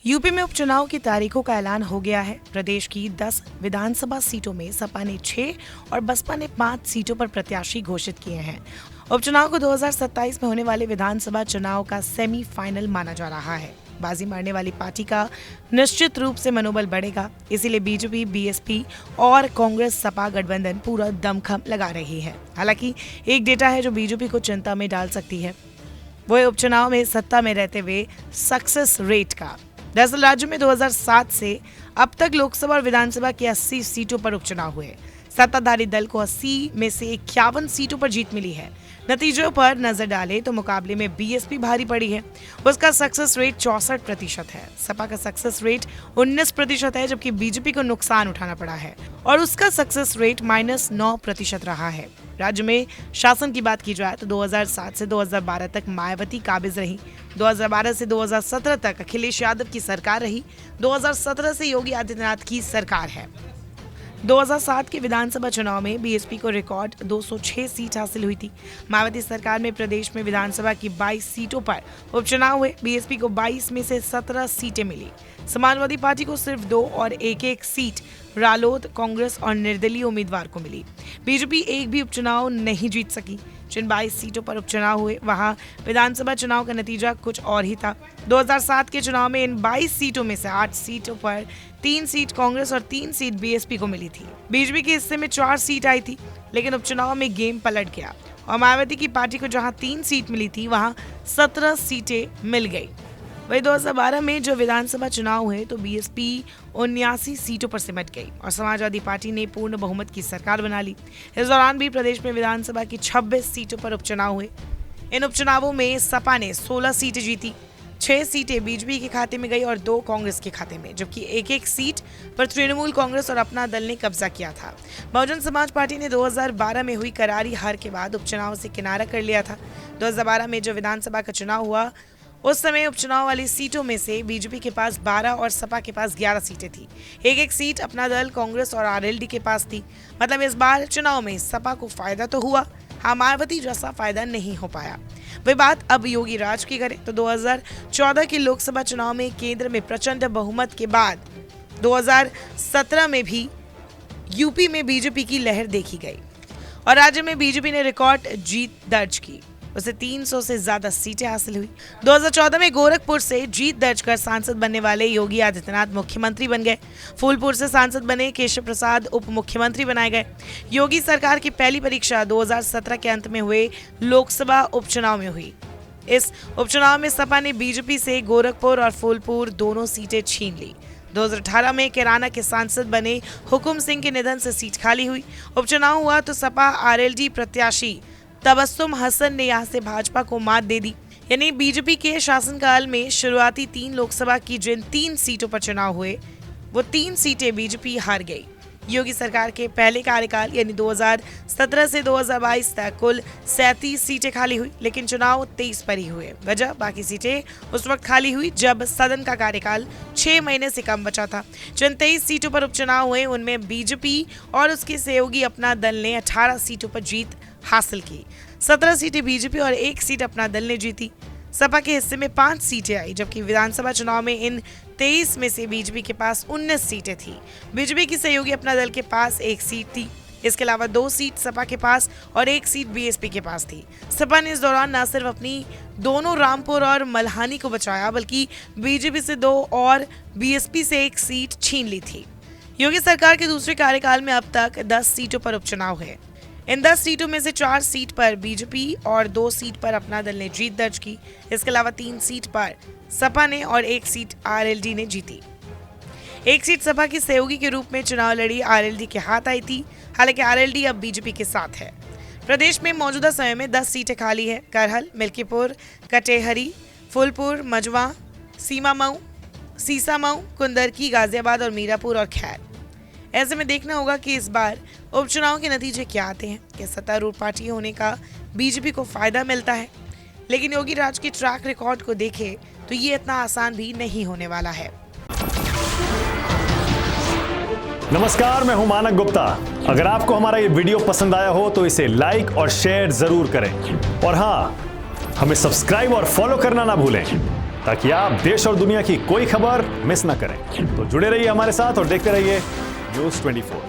UP में उपचुनाव की तारीखों का ऐलान हो गया है। प्रदेश की 10 विधानसभा सीटों में सपा ने 6 और बसपा ने 5 सीटों पर प्रत्याशी घोषित किए हैं। उपचुनाव को 2027 में होने वाले विधानसभा चुनाव का सेमीफाइनल माना जा रहा है। बाजी मारने वाली पार्टी का निश्चित रूप से मनोबल बढ़ेगा, इसीलिए बीजेपी, बीएसपी और कांग्रेस सपा गठबंधन पूरा दमखम लगा रही है। हालांकि एक डेटा है जो बीजेपी को चिंता में डाल सकती है, वो है उपचुनाव में सत्ता में रहते हुए सक्सेस रेट का। दरअसल राज्य में 2007 से अब तक लोकसभा और विधानसभा की 80 सीटों पर उपचुनाव हुए। सत्ताधारी दल को 80 में से 51 सीटों पर जीत मिली है। नतीजों पर नजर डालें तो मुकाबले में बीएसपी भारी पड़ी है। उसका सक्सेस रेट 64% है। सपा का सक्सेस रेट 19% है, जबकि बीजेपी को नुकसान उठाना पड़ा है और उसका सक्सेस रेट -9% रहा है। राज्य में शासन की बात की जाए तो 2007 से 2012 तक मायावती काबिज रही। 2012 से 2017 तक अखिलेश यादव की सरकार रही। 2017 से योगी आदित्यनाथ की सरकार है। 2007 के विधानसभा चुनाव में बीएसपी को रिकॉर्ड 206 सीट हासिल हुई थी। मायावती सरकार में प्रदेश में विधानसभा की 22 सीटों पर उपचुनाव हुए। बीएसपी को 22 में से 17 सीटें मिली। समाजवादी पार्टी को सिर्फ 2 और एक सीट रालोद, कांग्रेस और निर्दलीय उम्मीदवार को मिली। बीजेपी एक भी उपचुनाव नहीं जीत सकी। जिन 22 सीटों पर उपचुनाव हुए वहां विधानसभा चुनाव का नतीजा कुछ और ही था। 2007 के चुनाव में इन 22 सीटों में से 8 सीटों पर 3 सीट कांग्रेस और 3 सीट बीएसपी को मिली थी। बीजेपी के हिस्से में 4 सीट आई थी, लेकिन उपचुनाव में गेम पलट गया और मायावती की पार्टी को जहां 3 सीट मिली थी वहां 17 सीटें मिल गई। वही 2012 में जो विधानसभा चुनाव हुए तो बीएसपी 79 सीटों पर सिमट गई और समाजवादी पार्टी ने पूर्ण बहुमत की सरकार बना ली। इस दौरान भी प्रदेश में विधानसभा की 26 सीटों पर उपचुनाव हुए। इन उपचुनावों में सपा ने 16 सीटें जीती। 6 सीटें बीजेपी के खाते में गई और 2 कांग्रेस के खाते में, जबकि एक सीट पर तृणमूल कांग्रेस और अपना दल ने कब्जा किया था। बहुजन समाज पार्टी ने 2012 में हुई करारी हार के बाद उपचुनाव से किनारा कर लिया था। 2012 में जो विधानसभा का चुनाव हुआ उस समय उपचुनाव वाली सीटों में से बीजेपी के पास 12 और सपा के पास 11 सीटें थी। एक सीट अपना दल, कांग्रेस और आरएलडी के पास थी। मतलब इस बार चुनाव में सपा को फायदा तो हुआ, हाँ मायावती जैसा फायदा नहीं हो पाया। वही बात अब योगी राज की करें तो 2014 के लोकसभा चुनाव में केंद्र में प्रचंड बहुमत के बाद 2017 में भी यूपी में बीजेपी की लहर देखी गई और राज्य में बीजेपी ने रिकॉर्ड जीत दर्ज की। उसे 300 से ज्यादा सीटें हासिल हुई। 2014 में गोरखपुर से जीत दर्ज कर सांसद बनने वाले योगी आदित्यनाथ मुख्यमंत्री बन गए। फूलपुर से सांसद बने केशव प्रसाद उप मुख्यमंत्री बनाए गए। योगी सरकार की पहली परीक्षा 2017 के अंत में हुए लोकसभा उपचुनाव में हुई। इस उपचुनाव में सपा ने बीजेपी से गोरखपुर और फूलपुर दोनों सीटें छीन ली। 2018 में कैराना के सांसद बने हुकुम सिंह के निधन से सीट खाली हुई। उपचुनाव हुआ तो सपा आरएलडी प्रत्याशी तबस्सुम हसन ने यहां से भाजपा को मात दे दी। यानी बीजेपी के शासनकाल में शुरुआती 3 लोकसभा की जिन 3 सीटों पर चुनाव हुए वो 3 सीटें बीजेपी हार गई। योगी सरकार के पहले कार्यकाल यानी 2017 से 2022 तक कुल 37 सीटें खाली हुई, लेकिन चुनाव 23 पर ही हुए। वजह बाकी सीटें उस वक्त खाली हुई जब सदन का कार्यकाल 6 महीने से कम बचा था। जिन 23 सीटों पर उपचुनाव हुए उनमें बीजेपी और उसके सहयोगी अपना दल ने 18 सीटों पर जीत हासिल की। 17 सीटें बीजेपी और 1 सीट अपना दल ने जीती। सपा के हिस्से में 5 सीटें आई, जबकि विधानसभा चुनाव में इन 23 में से बीजेपी के पास 19 सीटें थी। बीजेपी की सहयोगी अपना दल के पास 1 सीट थी। इसके अलावा 2 सीट सपा के पास और 1 सीट बीएसपी के पास थी। सपा ने इस दौरान न सिर्फ अपनी दोनों रामपुर और मल्हानी को बचाया, बल्कि बीजेपी से 2 और बीएसपी से 1 सीट छीन ली थी। योगी सरकार के दूसरे कार्यकाल में अब तक 10 सीटों पर उपचुनाव है। इन 10 सीटों में से 4 सीट पर बीजेपी और 2 सीट पर अपना दल ने जीत दर्ज की। इसके अलावा 3 सीट पर सपा ने और 1 सीट आरएलडी ने जीती। 1 सीट सपा की सहयोगी के रूप में चुनाव लड़ी आरएलडी के हाथ आई थी। हालांकि आरएलडी अब बीजेपी के साथ है। प्रदेश में मौजूदा समय में 10 सीटें खाली है। करहल, मिल्कीपुर, कटेहरी, फूलपुर, मजवा, सीमामऊ, सीसामऊ, कुंदरकी, गाजियाबाद और मीरापुर और खैर। ऐसे में देखना होगा कि इस बार उपचुनाव के नतीजे क्या आते हैं। क्या सत्तारूढ़ पार्टी होने का बीजेपी को फायदा मिलता है? लेकिन योगी राज के ट्रैक रिकॉर्ड को देखें तो ये इतना आसान भी नहीं होने वाला है। नमस्कार, मैं हूं मानक गुप्ता। अगर आपको हमारा ये वीडियो पसंद आया हो तो इसे लाइक और शेयर जरूर करें और हाँ, हमें सब्सक्राइब और फॉलो करना ना भूलें ताकि आप देश और दुनिया की कोई खबर मिस ना करें। तो जुड़े रहिए हमारे साथ और देखते रहिए न्यूज़ 24।